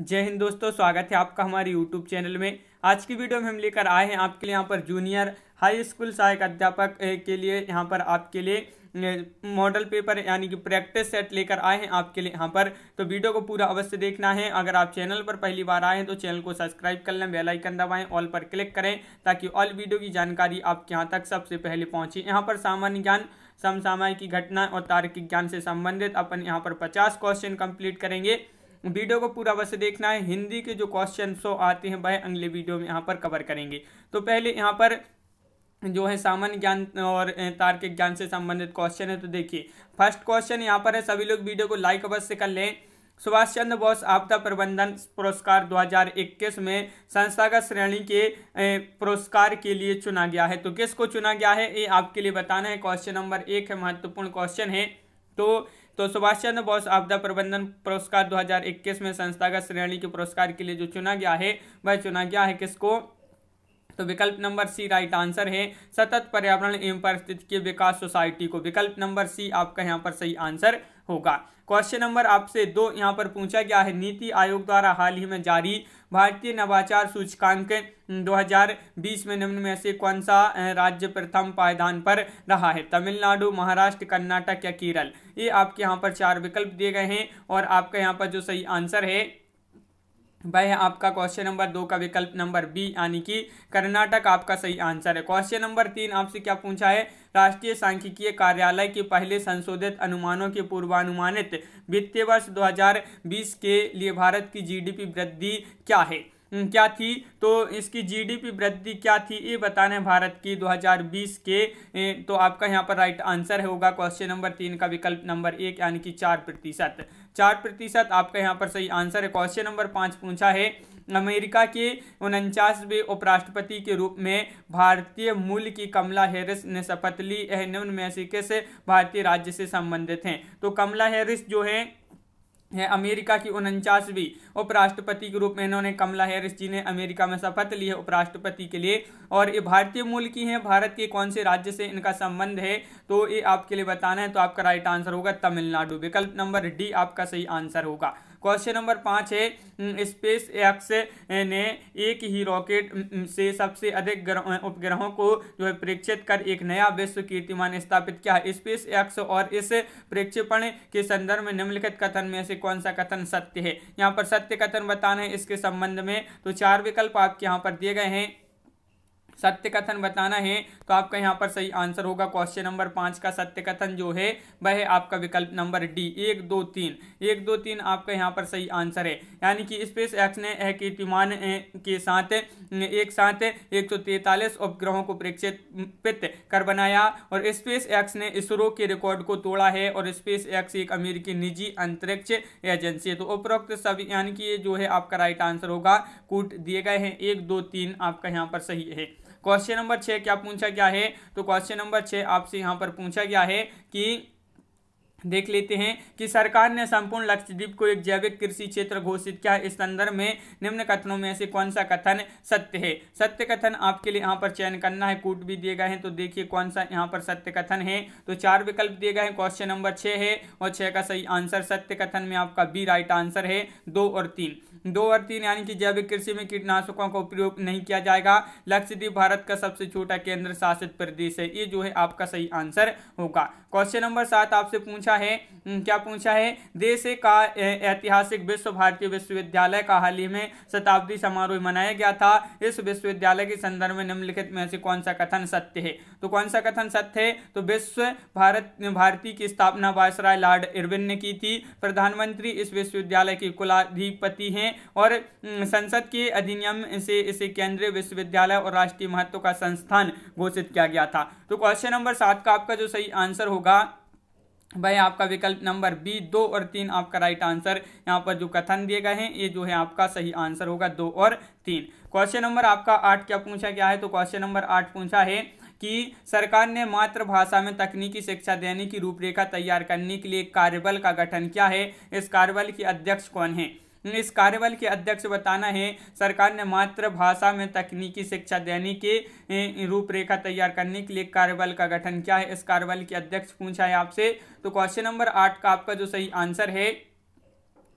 जय हिंद दोस्तों, स्वागत है आपका हमारे YouTube चैनल में। आज की वीडियो में हम लेकर आए हैं आपके लिए यहाँ पर जूनियर हाई स्कूल सहायक अध्यापक के लिए यहाँ पर आपके लिए मॉडल पेपर यानी कि प्रैक्टिस सेट लेकर आए हैं आपके लिए यहाँ पर। तो वीडियो को पूरा अवश्य देखना है। अगर आप चैनल पर पहली बार आए हैं तो चैनल को सब्सक्राइब कर लें, बेल आइकन दबाएं, ऑल पर क्लिक करें ताकि ऑल वीडियो की जानकारी आपके यहाँ तक सबसे पहले पहुँचे। यहाँ पर सामान्य ज्ञान, समसामयिक घटना और तार्किक ज्ञान से संबंधित अपन यहाँ पर 50 क्वेश्चन कंप्लीट करेंगे। वीडियो को पूरा बस देखना है। हिंदी के जो क्वेश्चन आते हैं वह अगले वीडियो में यहाँ पर कवर करेंगे। तो पहले यहाँ पर जो है सामान्य ज्ञान और तार्किक ज्ञान से संबंधित क्वेश्चन है। तो देखिए फर्स्ट क्वेश्चन यहाँ पर है, सभी लोग वीडियो को लाइक अवश्य कर लें। सुभाष चंद्र बोस आपदा प्रबंधन पुरस्कार 2021 में संस्थागत श्रेणी के पुरस्कार के लिए चुना गया है। तो किसको चुना गया है ये आपके लिए बताना है। क्वेश्चन नंबर 1 है, महत्वपूर्ण क्वेश्चन है। तो सुभाष चंद्र बोस आपदा प्रबंधन पुरस्कार 2021 में संस्थागत श्रेणी के पुरस्कार के लिए जो चुना गया है वह चुना गया है किसको? तो विकल्प नंबर सी राइट आंसर है, सतत पर्यावरण एवं पारिस्थितिकी विकास सोसाइटी को। विकल्प नंबर सी आपका यहाँ पर सही आंसर होगा। क्वेश्चन नंबर आपसे 2 यहाँ पर पूछा गया है, नीति आयोग द्वारा हाल ही में जारी भारतीय नवाचार सूचकांक 2020 में निम्न में से कौन सा राज्य प्रथम पायदान पर रहा है? तमिलनाडु, महाराष्ट्र, कर्नाटक या केरल। ये आपके यहाँ पर 4 विकल्प दिए गए हैं और आपका यहाँ पर जो सही आंसर है वह है आपका क्वेश्चन नंबर 2 का विकल्प नंबर बी यानी कि कर्नाटक आपका सही आंसर है। क्वेश्चन नंबर 3 आपसे क्या पूछा है, राष्ट्रीय सांख्यिकीय कार्यालय के पहले संशोधित अनुमानों के पूर्वानुमानित वित्तीय वर्ष 2020 के लिए भारत की जीडीपी वृद्धि क्या है, क्या थी? तो इसकी जीडीपी वृद्धि क्या थी ये बताना है भारत की 2020 के। तो आपका यहाँ पर राइट आंसर होगा क्वेश्चन नंबर 3 का विकल्प नंबर 1 यानी कि 4%। 4% आपका यहाँ पर सही आंसर है। क्वेश्चन नंबर 5 पूछा है, अमेरिका के 49वें उपराष्ट्रपति के रूप में भारतीय मूल की कमला हैरिस ने शपथ ली है, निम्न में से किस भारतीय राज्य से संबंधित हैं? तो कमला हैरिस जो है अमेरिका की 49वीं उपराष्ट्रपति के रूप में इन्होंने कमला हैरिस जी ने अमेरिका में शपथ ली है उपराष्ट्रपति के लिए और ये भारतीय मूल की हैं। भारत के कौन से राज्य से इनका संबंध है तो ये आपके लिए बताना है। तो आपका राइट आंसर होगा तमिलनाडु। विकल्प नंबर डी आपका सही आंसर होगा। क्वेश्चन नंबर 5 है, स्पेस एक्स ने एक ही रॉकेट से सबसे अधिक उपग्रहों को जो है प्रेक्षित कर एक नया विश्व कीर्तिमान स्थापित किया है। स्पेस एक्स और इस प्रक्षेपण के संदर्भ में निम्नलिखित कथन में से कौन सा कथन सत्य है? यहाँ पर सत्य कथन बताना है इसके संबंध में। तो 4 विकल्प आपके यहाँ पर दिए गए हैं, सत्य कथन बताना है। तो आपका यहाँ पर सही आंसर होगा क्वेश्चन नंबर 5 का सत्य कथन जो है वह है आपका विकल्प नंबर डी 1, 2, 3। 1, 2, 3 आपका यहाँ पर सही आंसर है। यानी कि स्पेस एक्स ने कीर्तिमान के साथ एक साथ 143 उपग्रहों को प्रक्षेपित कर बनाया और स्पेस एक्स ने इसरो के रिकॉर्ड को तोड़ा है और स्पेस एक्स एक अमेरिकी निजी अंतरिक्ष एजेंसी है। तो उपरोक्त सभी यानी कि ये जो है आपका राइट आंसर होगा। कूट दिए गए हैं 1, 2, 3 आपका यहाँ पर सही है। क्वेश्चन नंबर 6 क्या पूछा गया है? तो क्वेश्चन नंबर 6 आपसे यहाँ पर पूछा गया है कि देख लेते हैं कि सरकार ने संपूर्ण लक्षद्वीप को एक जैविक कृषि क्षेत्र घोषित किया है। इस संदर्भ में निम्न कथनों में से कौन सा कथन सत्य है? सत्य कथन आपके लिए यहाँ पर चयन करना है। कूट भी दिए गए हैं तो देखिए कौन सा यहाँ पर सत्य कथन है। तो 4 विकल्प दिए गए हैं। क्वेश्चन नंबर 6 है और 6 का सही आंसर सत्य कथन में आपका बी राइट आंसर है। 2 और 3 यानी कि जैविक कृषि में कीटनाशकों का उपयोग नहीं किया जाएगा। लक्षद्वीप भारत का सबसे छोटा केंद्र शासित प्रदेश है। ये जो है आपका सही आंसर होगा। क्वेश्चन नंबर 7 आपसे पूछा है, क्या पूछा है, देश का ऐतिहासिक विश्व भारतीय विश्वविद्यालय का हाल ही में शताब्दी समारोह मनाया गया था। इस विश्वविद्यालय के संदर्भ में निम्नलिखित में से कौन सा कथन सत्य है? तो कौन सा कथन सत्य है? तो विश्व भारती की स्थापना वायसराय लॉर्ड इरविन ने की थी। प्रधानमंत्री इस विश्वविद्यालय के कुलाधिपति हैं और संसद के अधिनियम से इसे केंद्रीय विश्वविद्यालय और राष्ट्रीय महत्व का संस्थान घोषित किया गया था। तो क्वेश्चन नंबर 7 का आपका जो सही आंसर होगा वह आपका विकल्प नंबर बी 2 और 3 आपका राइट आंसर। यहाँ पर जो कथन दिए गए हैं ये जो है आपका सही आंसर होगा 2 और 3। क्वेश्चन नंबर आपका 8 क्या पूछा गया है? तो क्वेश्चन नंबर 8 पूछा है कि सरकार ने मातृभाषा में तकनीकी शिक्षा देने की रूपरेखा तैयार करने के लिए कार्यबल का गठन किया है। इस कार्यबल के अध्यक्ष कौन है? इस कार्यबल के अध्यक्ष बताना है। सरकार ने मातृभाषा में तकनीकी शिक्षा देने की रूपरेखा तैयार करने के लिए कार्यबल का गठन किया है। इस कार्यबल के अध्यक्ष पूछा है आपसे। तो क्वेश्चन नंबर 8 का आपका जो सही आंसर है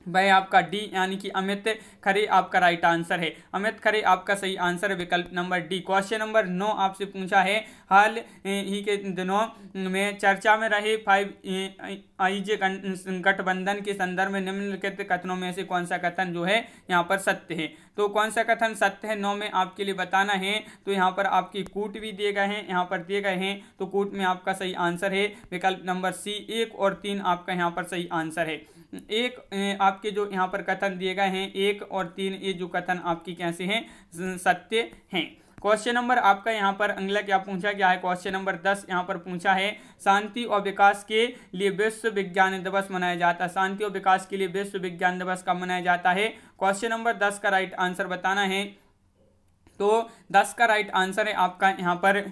वह आपका डी यानी कि अमित खरे आपका राइट आंसर है। अमित खरे आपका सही आंसर है विकल्प नंबर डी। क्वेश्चन नंबर 9 आपसे पूछा है, हाल ही के दिनों में चर्चा में रहे 5 गठबंधन के संदर्भ में निम्नलिखित कथनों में से कौन सा कथन जो है यहाँ पर सत्य है। तो कौन सा कथन सत्य है 9 में आपके लिए बताना है। तो यहाँ पर आपके कूट भी दिए गए हैं, यहाँ पर दिए गए हैं, तो कूट में आपका सही आंसर है विकल्प नंबर सी। 1 और 3 आपका यहाँ पर सही आंसर है। एक आपके जो यहाँ पर कथन दिए गए हैं 1 और 3, ये जो कथन आपकी कैसे हैं, सत्य हैं। क्वेश्चन नंबर आपका यहाँ पर अगला क्या पूछा गया है, क्वेश्चन नंबर 10 यहाँ पर पूछा है, शांति और विकास के लिए विश्व विज्ञान दिवस मनाया जाता है। शांति और विकास के लिए विश्व विज्ञान दिवस कब मनाया जाता है। क्वेश्चन नंबर 10 का राइट आंसर बताना है। तो 10 का राइट आंसर है आपका यहाँ पर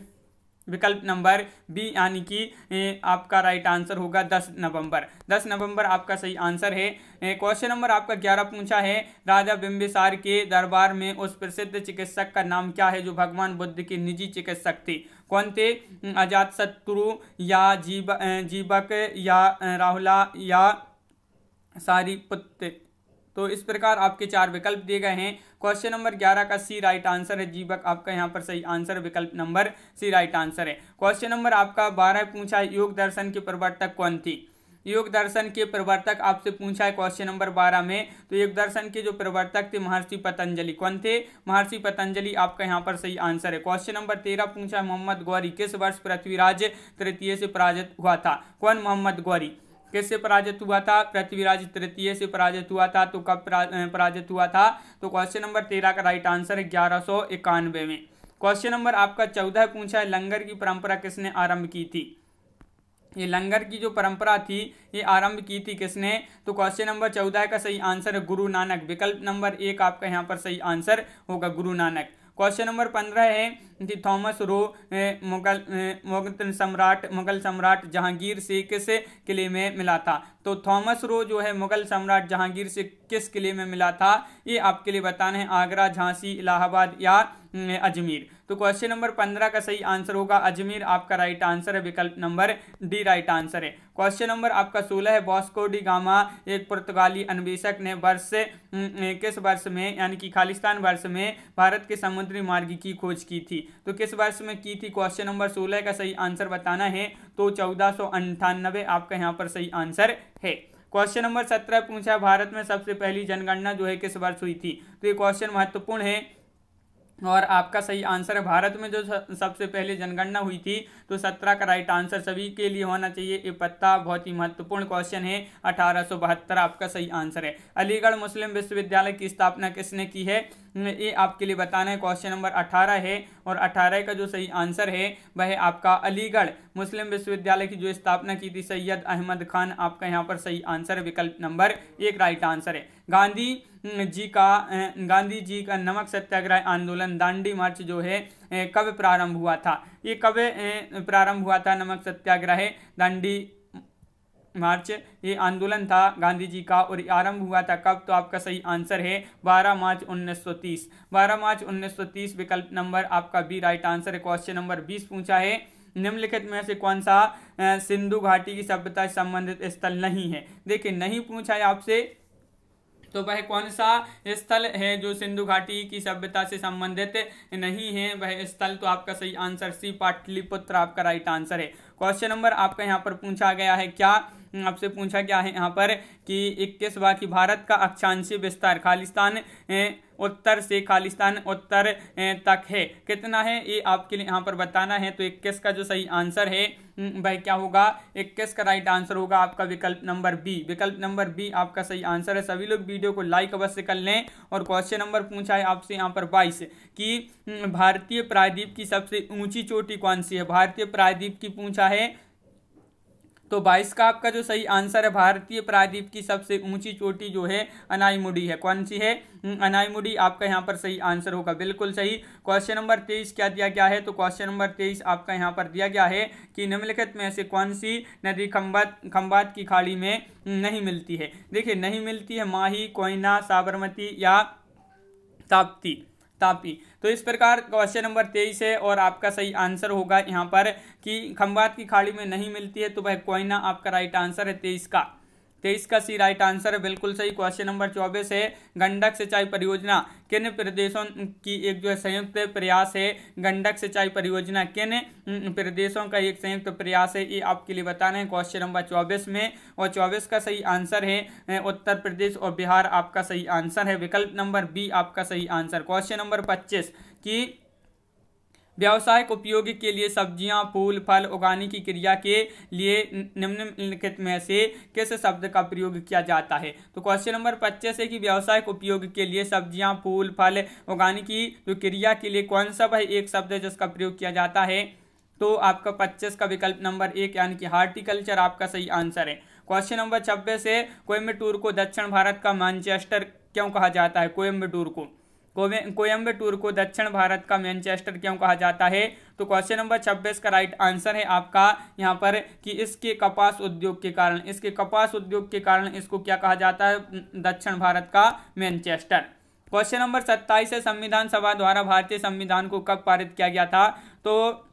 विकल्प नंबर बी, यानी कि आपका राइट आंसर होगा 10 नवंबर। 10 नवंबर आपका सही आंसर है। क्वेश्चन नंबर आपका 11 पूछा है, राजा बिंबिसार के दरबार में उस प्रसिद्ध चिकित्सक का नाम क्या है जो भगवान बुद्ध के निजी चिकित्सक थे। कौन थे, अजातशत्रु या जीवक या राहुला या सारिपुत्र। तो इस प्रकार आपके 4 विकल्प दिए गए हैं। क्वेश्चन नंबर 11 का सी राइट आंसर है, जीवक आपका यहाँ पर सही आंसर विकल्प नंबर सी राइट आंसर है। क्वेश्चन नंबर आपका 12 पूछा है, योग दर्शन के प्रवर्तक कौन थी। योग दर्शन के प्रवर्तक आपसे पूछा है क्वेश्चन नंबर 12 में। तो योग दर्शन के जो प्रवर्तक थे महर्षि पतंजलि। कौन थे, महर्षि पतंजलि आपका यहाँ पर सही आंसर है। क्वेश्चन नंबर 13 पूछा है, मोहम्मद गौरी किस वर्ष पृथ्वीराज तृतीय से पराजित हुआ था। कौन मोहम्मद गौरी किससे पराजित हुआ था, पृथ्वीराज तृतीय से पराजित हुआ था। तो कब पराजित हुआ था। तो क्वेश्चन नंबर 13 का राइट आंसर है 1191 में। क्वेश्चन नंबर आपका 14 पूछा है, लंगर की परंपरा किसने आरंभ की थी। ये लंगर की जो परंपरा थी ये आरंभ की थी किसने। तो क्वेश्चन नंबर 14 का सही आंसर है गुरु नानक। विकल्प नंबर 1 आपका यहाँ पर सही आंसर होगा गुरु नानक। क्वेश्चन नंबर 15 है कि थॉमस रो मुगल सम्राट जहांगीर से किस किले में मिला था। तो थॉमस रो जो है मुगल सम्राट जहांगीर से किस किले में मिला था, ये आपके लिए बताना है, आगरा, झांसी, इलाहाबाद या अजमेर। तो क्वेश्चन नंबर 15 का सही आंसर होगा अजमेर आपका राइट आंसर है, विकल्प नंबर डी राइट आंसर है। क्वेश्चन नंबर आपका 16 है, वास्को डी गामा एक पुर्तगाली अन्वेषक ने किस वर्ष में यानी कि खालिस्तान वर्ष में भारत के समुद्री मार्ग की खोज की थी। तो किस वर्ष में की थी, क्वेश्चन नंबर 16 का सही आंसर बताना है। तो 1498 आपका यहाँ पर सही आंसर है। क्वेश्चन नंबर 17 पूछा, भारत में सबसे पहली जनगणना जो है किस वर्ष हुई थी। तो ये क्वेश्चन महत्वपूर्ण है और आपका सही आंसर है, भारत में जो सबसे पहले जनगणना हुई थी। तो 17 का राइट आंसर सभी के लिए होना चाहिए, ये पता बहुत ही महत्वपूर्ण क्वेश्चन है। 1872 आपका सही आंसर है। अलीगढ़ मुस्लिम विश्वविद्यालय की स्थापना किसने की है, ये आपके लिए बताना है। क्वेश्चन नंबर 18 है और 18 का जो सही आंसर है वह आपका अलीगढ़ मुस्लिम विश्वविद्यालय की जो स्थापना की थी सैयद अहमद खान आपका यहाँ पर सही आंसर है, विकल्प नंबर 1 राइट आंसर है। गांधी जी का नमक सत्याग्रह आंदोलन दांडी मार्च जो है कब प्रारंभ हुआ था। ये कब प्रारंभ हुआ था नमक सत्याग्रह दांडी मार्च, ये आंदोलन था गांधी जी का और आरंभ हुआ था कब। तो आपका सही आंसर है 12 मार्च 1930। 12 मार्च 1930 विकल्प नंबर आपका बी राइट आंसर है। क्वेश्चन नंबर 20 पूछा है, निम्नलिखित में से कौन सा सिंधु घाटी की सभ्यता से संबंधित स्थल नहीं है। देखिए नहीं पूछा है आपसे, तो वह कौन सा स्थल है जो सिंधु घाटी की सभ्यता से संबंधित नहीं है, वह स्थल तो आपका सही आंसर सी पाटलिपुत्र आपका राइट आंसर है। क्वेश्चन नंबर आपका यहाँ पर पूछा गया है, क्या आपसे पूछा गया है यहाँ पर कि 21वां की भारत का अक्षांशीय विस्तार खालिस्तान उत्तर से खालिस्तान उत्तर तक है कितना है, ये आपके लिए यहाँ पर बताना है। तो 21 का जो सही आंसर है वह क्या होगा, 21 का राइट आंसर होगा आपका विकल्प नंबर बी। विकल्प नंबर बी आपका सही आंसर है। सभी लोग वीडियो को लाइक अवश्य कर लें। और क्वेश्चन नंबर पूछा है आपसे यहाँ पर 22 कि भारतीय प्रायद्वीप की सबसे ऊंची चोटी कौन सी है। भारतीय प्रायद्वीप की पूछा है, तो 22 का आपका जो सही आंसर है, भारतीय प्रायद्वीप की सबसे ऊंची चोटी जो है अनाईमुडी है। कौन सी है, अनाईमुडी आपका यहाँ पर सही आंसर होगा, बिल्कुल सही। क्वेश्चन नंबर 23 क्या दिया गया है, तो क्वेश्चन नंबर 23 आपका यहाँ पर दिया गया है कि निम्नलिखित में से कौन सी नदी खंबात की खाड़ी में नहीं मिलती है। देखिए नहीं मिलती है माही, कोयना, साबरमती या तापी। तो इस प्रकार क्वेश्चन नंबर 23 है और आपका सही आंसर होगा यहाँ पर कि खंबात की खाड़ी में नहीं मिलती है, तो वह कोयना आपका राइट आंसर है 23 का। 23 का सी राइट आंसर है, बिल्कुल सही। क्वेश्चन नंबर 24 है, गंडक सिंचाई परियोजना किन प्रदेशों की एक जो है संयुक्त प्रयास है? गंडक सिंचाई परियोजना किन प्रदेशों का एक संयुक्त प्रयास है? ये आपके लिए बताना है क्वेश्चन नंबर 24 में। और 24 का सही आंसर है उत्तर प्रदेश और बिहार आपका सही आंसर है। विकल्प नंबर बी आपका सही आंसर। क्वेश्चन नंबर 25 की व्यावसायिक उपयोग के लिए सब्जियां, फूल, फल उगाने की क्रिया के लिए निम्नलिखित में से किस शब्द का प्रयोग किया जाता है? तो क्वेश्चन नंबर 25 है कि व्यावसायिक उपयोग के लिए सब्जियां, फूल, फल उगाने की जो क्रिया के लिए कौन सा वह एक शब्द है जिसका प्रयोग किया जाता है? तो आपका 25 का विकल्प नंबर 1 यानी कि हार्टिकल्चर आपका सही आंसर है। क्वेश्चन नंबर 26 है, कोयम्बटूर को दक्षिण भारत का मैनचेस्टर क्यों कहा जाता है? कोयम्बटूर को दक्षिण भारत का मैनचेस्टर क्यों कहा जाता है? तो क्वेश्चन नंबर 26 का राइट आंसर है आपका यहाँ पर कि इसके कपास उद्योग के कारण इसको क्या कहा जाता है? दक्षिण भारत का मैनचेस्टर। क्वेश्चन नंबर 27 है, संविधान सभा द्वारा भारतीय संविधान को कब पारित किया गया था? तो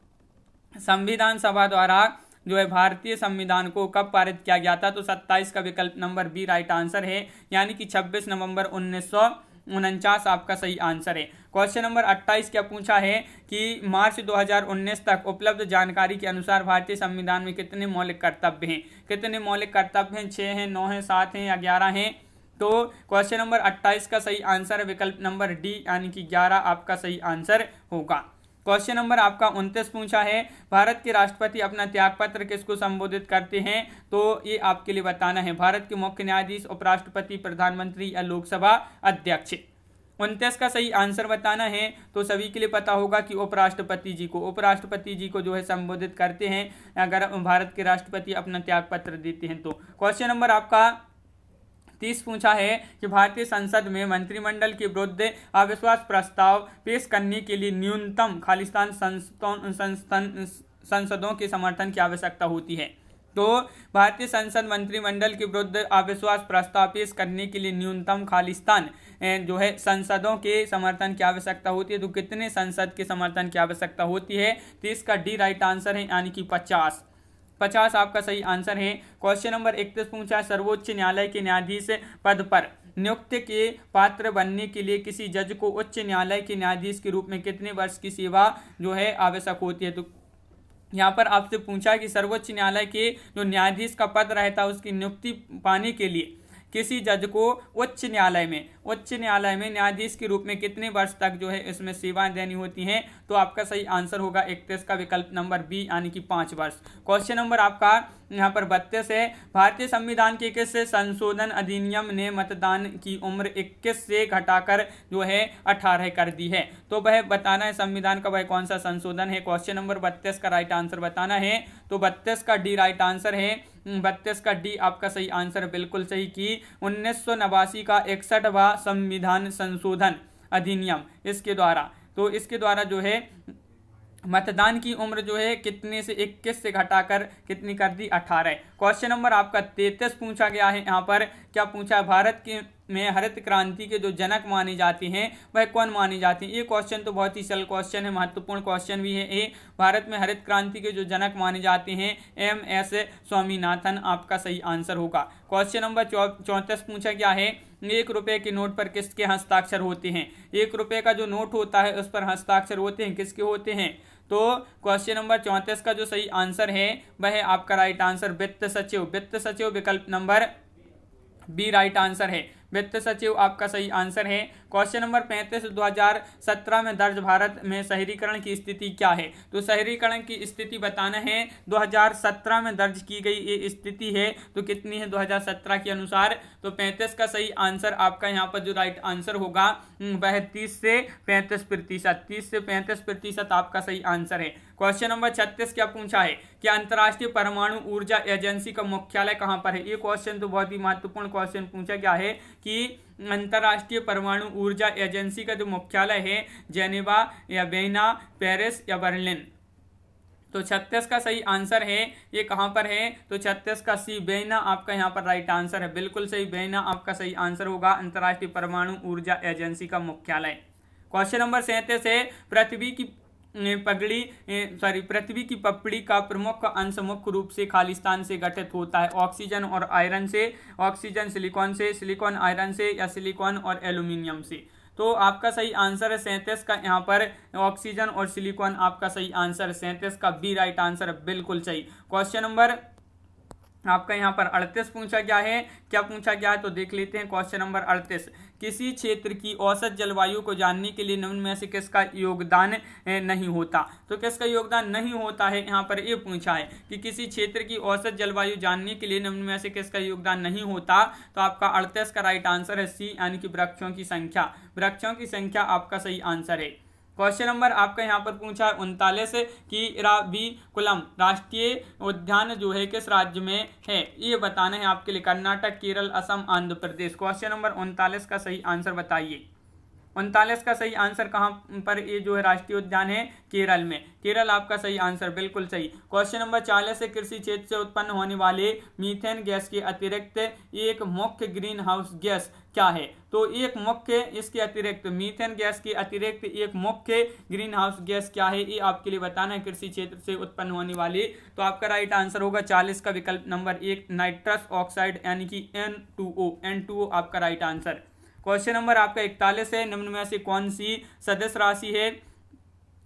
संविधान सभा द्वारा जो है भारतीय संविधान को कब पारित किया गया था? तो 27 का विकल्प नंबर बी राइट आंसर है, यानी कि 26 नवंबर 1949 आपका सही आंसर है। क्वेश्चन नंबर 28 क्या पूछा है कि मार्च 2019 तक उपलब्ध जानकारी के अनुसार भारतीय संविधान में कितने मौलिक कर्तव्य हैं? 6 हैं, 9 हैं, 7 हैं या 11 हैं? तो क्वेश्चन नंबर 28 का सही आंसर है विकल्प नंबर डी यानी कि 11 आपका सही आंसर होगा। क्वेश्चन नंबर आपका 29 पूछा है, भारत के राष्ट्रपति अपना त्यागपत्र किसको संबोधित करते हैं? तो ये आपके लिए बताना है, भारत के मुख्य न्यायाधीश, उपराष्ट्रपति, प्रधानमंत्री या लोकसभा अध्यक्ष। 29 का सही आंसर बताना है। तो सभी के लिए पता होगा कि उपराष्ट्रपति जी को जो है संबोधित करते हैं अगर भारत के राष्ट्रपति अपना त्यागपत्र देते हैं तो। क्वेश्चन नंबर आपका 30 पूछा है कि भारतीय संसद में मंत्रिमंडल के विरुद्ध अविश्वास प्रस्ताव पेश करने के लिए न्यूनतम खालिस्तान संसदों के समर्थन की आवश्यकता होती है। तो भारतीय संसद मंत्रिमंडल के विरुद्ध अविश्वास प्रस्ताव पेश करने के लिए न्यूनतम खालिस्तान जो है संसदों के समर्थन की आवश्यकता होती है। तो कितने संसद के समर्थन की आवश्यकता होती है? तो इसका डी राइट आंसर है, यानी कि 50 आपका सही आंसर है। क्वेश्चन नंबर 31 पूछा, सर्वोच्च न्यायालय के न्यायाधीश पद पर नियुक्ति के पात्र बनने के लिए किसी जज को उच्च न्यायालय के न्यायाधीश के रूप में कितने वर्ष की सेवा जो है आवश्यक होती है? तो यहाँ पर आपसे पूछा कि सर्वोच्च न्यायालय के जो न्यायाधीश का पद रहता है उसकी नियुक्ति पाने के लिए किसी जज को उच्च न्यायालय में न्यायाधीश के रूप में कितने वर्ष तक जो है इसमें सेवाएं देनी होती हैं? तो आपका सही आंसर होगा 31 का विकल्प नंबर बी यानी कि 5 वर्ष। क्वेश्चन नंबर आपका यहाँ पर 32 है, भारतीय संविधान के किस संशोधन अधिनियम ने मतदान की उम्र 21 से घटाकर जो है 18 कर दी है? तो वह बताना है संविधान का वह कौन सा संशोधन है। क्वेश्चन नंबर 32 का राइट आंसर बताना है। तो 32 का डी राइट आंसर है, 32 का डी आपका सही आंसर बिल्कुल सही की 1989 का 61वां संविधान संशोधन अधिनियम इसके द्वारा जो है मतदान की उम्र जो है कितने से 21 से घटाकर कितनी कर दी? 18। क्वेश्चन नंबर आपका 33 पूछा गया है। यहाँ पर क्या पूछा है, भारत के में हरित क्रांति के जो जनक माने जाते हैं वह कौन माने जाते हैं? ये क्वेश्चन तो बहुत ही सरल क्वेश्चन है, महत्वपूर्ण क्वेश्चन भी है ये। भारत में हरित क्रांति के जो जनक माने जाते हैं MS स्वामीनाथन आपका सही आंसर होगा। क्वेश्चन नंबर 34 पूछा गया है, 1 रुपए के नोट पर किसके हस्ताक्षर होते हैं? 1 रुपए का जो नोट होता है उस पर हस्ताक्षर होते हैं, किसके होते हैं? तो क्वेश्चन नंबर 34 का जो सही आंसर है वह आपका राइट आंसर वित्त सचिव विकल्प नंबर बी राइट आंसर है, वित्त सचिव आपका सही आंसर है। क्वेश्चन नंबर 35, 2017 में दर्ज भारत में शहरीकरण की स्थिति क्या है? तो शहरीकरण की स्थिति बताना है, 2017 में दर्ज की गई ये स्थिति है तो कितनी है 2017 के अनुसार? तो 35 का सही आंसर आपका यहाँ पर जो राइट आंसर होगा वह 30 से 35% आपका सही आंसर है। क्वेश्चन नंबर 36 क्या पूछा है कि अंतर्राष्ट्रीय परमाणु ऊर्जा एजेंसी का मुख्यालय कहाँ पर है? ये क्वेश्चन तो बहुत ही महत्वपूर्ण क्वेश्चन पूछा गया है कि अंतर्राष्ट्रीय परमाणु ऊर्जा एजेंसी का जो मुख्यालय है जेनेवा या वियना, पेरिस या बर्लिन। तो 36 का सही आंसर है, ये कहाँ पर है? तो 36 का सी वियना आपका यहाँ पर राइट आंसर है, बिल्कुल सही, वियना आपका सही आंसर होगा, अंतर्राष्ट्रीय परमाणु ऊर्जा एजेंसी का मुख्यालय। क्वेश्चन नंबर 37 है, पृथ्वी की पृथ्वी की पपड़ी का प्रमुख अंश मुख्य रूप से खालिस्तान से गठित होता है? ऑक्सीजन और आयरन से, ऑक्सीजन सिलिकॉन से, सिलिकॉन आयरन से, या सिलिकॉन और एल्यूमिनियम से? तो आपका सही आंसर है 37 का यहाँ पर ऑक्सीजन और सिलिकॉन आपका सही आंसर 37 का बी राइट आंसर है, बिल्कुल सही। क्वेश्चन नंबर आपका यहाँ पर 38 पूछा गया है। क्या पूछा गया है तो देख लेते हैं। क्वेश्चन नंबर 38, किसी क्षेत्र की औसत जलवायु को जानने के लिए निम्न में से किसका योगदान नहीं होता? तो किसका योगदान नहीं होता है यहाँ पर ये पूछा है कि किसी क्षेत्र की औसत जलवायु जानने के लिए निम्न में से किसका योगदान नहीं होता? तो आपका 38 का राइट आंसर है सी, यानी कि वृक्षों की संख्या। वृक्षों की संख्या आपका सही आंसर है। क्वेश्चन नंबर आपका यहाँ पर पूछा है 39 कि इराविकुलम राष्ट्रीय उद्यान जो है किस राज्य में है? ये बताना है आपके लिए। कर्नाटक, केरल, असम, आंध्र प्रदेश। क्वेश्चन नंबर 39 का सही आंसर बताइए। 39 का सही आंसर कहाँ पर ये जो है राष्ट्रीय उद्यान है? केरल में। केरल आपका सही आंसर, बिल्कुल सही। क्वेश्चन नंबर 40 है कृषि क्षेत्र से उत्पन्न होने वाले मीथेन गैस के अतिरिक्त एक मुख्य ग्रीन हाउस गैस क्या है? तो एक मुख्य, इसके अतिरिक्त मीथेन गैस के अतिरिक्त एक मुख्य ग्रीन हाउस गैस क्या है? ये आपके लिए बताना है कृषि क्षेत्र से उत्पन्न होने वाली। तो आपका राइट आंसर होगा 40 का विकल्प नंबर 1 नाइट्रस ऑक्साइड, यानी कि N2O। N2O आपका राइट आंसर। क्वेश्चन नंबर आपका 41 है निम्न में से कौन सी सदिश राशि है?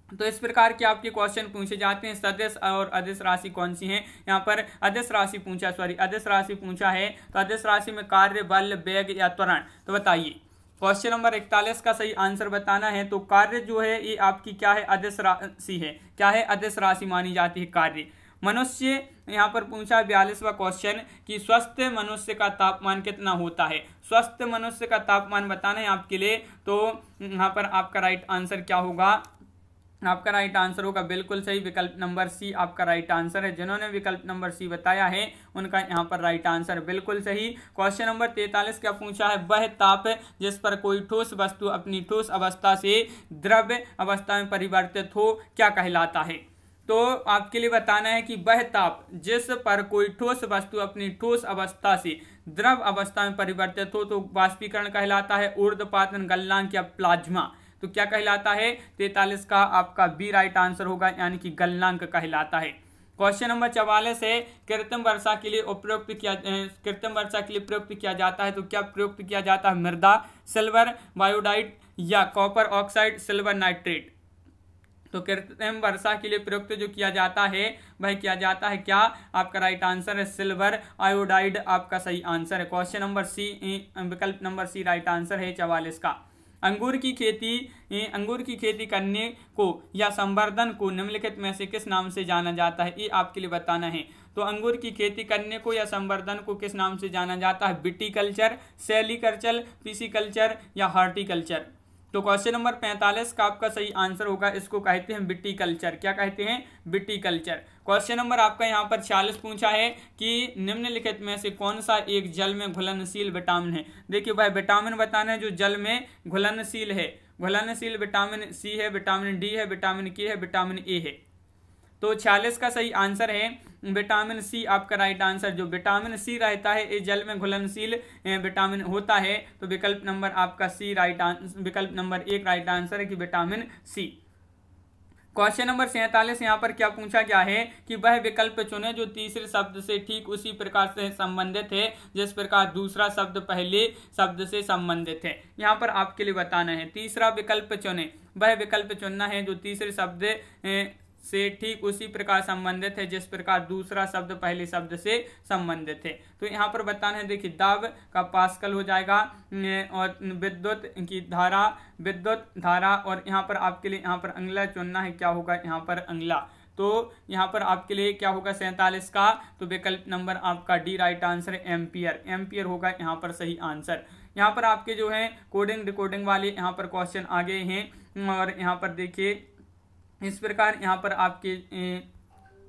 तो इस प्रकार के आपके क्वेश्चन पूछे जाते हैं। सदिश और अदिश राशि कौन सी हैं? यहाँ पर अदिश राशि पूछा, अदिश राशि पूछा है। तो अदिश राशि में कार्य, बल, वेग या त्वरण, तो बताइए। क्वेश्चन नंबर 41 का सही आंसर बताना है। तो कार्य जो है ये आपकी क्या है? अदिश राशि है। क्या है? अदिश राशि मानी जाती है कार्य। मनुष्य, यहाँ पर पूछा 42वां क्वेश्चन कि स्वस्थ मनुष्य का तापमान कितना होता है? स्वस्थ मनुष्य का तापमान बताना है आपके लिए। तो यहाँ पर आपका राइट आंसर क्या होगा? आपका राइट आंसर होगा बिल्कुल सही विकल्प नंबर सी आपका राइट आंसर है। जिन्होंने विकल्प नंबर सी बताया है उनका यहाँ पर राइट आंसर बिल्कुल सही। क्वेश्चन नंबर 43 क्या पूछा है? वह ताप जिस पर कोई ठोस वस्तु अपनी ठोस अवस्था से द्रव्य अवस्था में परिवर्तित हो क्या कहलाता है? तो आपके लिए बताना है कि वह ताप जिस पर कोई ठोस वस्तु अपनी ठोस अवस्था से द्रव अवस्था में परिवर्तित हो तो वाष्पीकरण कहलाता है, ऊर्ध्वपातन, गलनांक या प्लाज्मा। तो क्या कहलाता है? 43 का आपका बी राइट आंसर होगा, यानी कि गलनांक कहलाता है। क्वेश्चन नंबर 44 है कृत्रिम वर्षा के लिए प्रयुक्त किया जाता है। तो क्या प्रयुक्त किया जाता है? मृदा, सिल्वर बायोडाइड या कॉपर ऑक्साइड, सिल्वर नाइट्रेट। तो कृत्रिम वर्षा के लिए प्रयुक्त जो किया जाता है वह किया जाता है क्या? आपका राइट आंसर है सिल्वर आयोडाइड आपका सही आंसर है। क्वेश्चन नंबर सी, विकल्प नंबर सी राइट आंसर है 44 का। अंगूर की खेती करने को या संवर्धन को निम्नलिखित में से किस नाम से जाना जाता है? ये आपके लिए बताना है। तो अंगूर की खेती करने को या संवर्धन को किस नाम से जाना जाता है? विटीकल्चर, सेलीकल्चर, पिसिकल्चर या हॉर्टिकल्चर। तो क्वेश्चन नंबर 45 का आपका सही आंसर होगा, इसको कहते हैं विटीकल्चर। क्या कहते हैं? विटीकल्चर। क्वेश्चन नंबर आपका यहाँ पर 46 पूछा है कि निम्नलिखित में से कौन सा एक जल में घुलनशील विटामिन है? देखिए वह विटामिन बताना है जो जल में घुलनशील है। घुलनशील विटामिन सी है, विटामिन डी है, विटामिन के है, विटामिन ए है। तो 46 का सही आंसर है विटामिन सी आपका राइट आंसर। जो विटामिन सी रहता है ये जल में घुलनशील विटामिन होता है। तो विकल्प नंबर आपका सी राइट आंसर, विकल्प नंबर 1 राइट आंसर है कि विटामिन सी। क्वेश्चन नंबर 47 यहाँ पर क्या पूछा गया है कि वह विकल्प चुने जो तीसरे शब्द से ठीक उसी प्रकार से संबंधित है जिस प्रकार दूसरा शब्द पहले शब्द से संबंधित है। यहाँ पर आपके लिए बताना है तीसरा विकल्प चुने। वह विकल्प चुनना है जो तीसरे शब्द से ठीक उसी प्रकार संबंधित है जिस प्रकार दूसरा शब्द पहले शब्द से संबंधित है। तो यहाँ पर बताना है, देखिए दाब का पास्कल हो जाएगा और विद्युत धारा और यहाँ पर आपके लिए यहाँ पर अंगला चुनना है। क्या होगा यहाँ पर? अंगला। तो यहाँ पर आपके लिए क्या होगा 47 का? तो विकल्प नंबर आपका डी राइट आंसर है एम्पियर। एम्पियर होगा यहाँ पर सही आंसर। यहाँ पर आपके जो है कोडिंग डिकोडिंग वाले यहाँ पर क्वेश्चन आ गए हैं और यहाँ पर देखिए इस प्रकार यहाँ पर आपके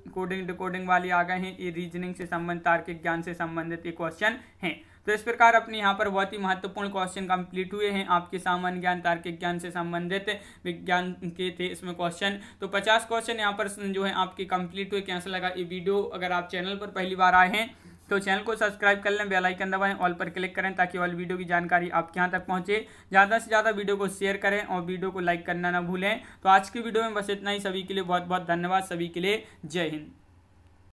कोडिंग डिकोडिंग वाले आ गए हैं। ये रीजनिंग से संबंधित, तार्किक ज्ञान से संबंधित ये क्वेश्चन हैं। तो इस प्रकार अपने यहाँ पर बहुत ही महत्वपूर्ण क्वेश्चन कंप्लीट हुए हैं। आपके सामान्य ज्ञान, तार्किक ज्ञान से संबंधित विज्ञान के थे इसमें क्वेश्चन। तो 50 क्वेश्चन यहाँ पर जो है आपके कंप्लीट हुए। कैसा लगा ये वीडियो? अगर आप चैनल पर पहली बार आए हैं तो चैनल को सब्सक्राइब कर लें, बेल आइकन दबाएं, ऑल पर क्लिक करें ताकि ऑल वीडियो की जानकारी आपके यहाँ तक पहुँचे। ज़्यादा से ज़्यादा वीडियो को शेयर करें और वीडियो को लाइक करना ना भूलें। तो आज की वीडियो में बस इतना ही। सभी के लिए बहुत बहुत धन्यवाद। सभी के लिए जय हिंद।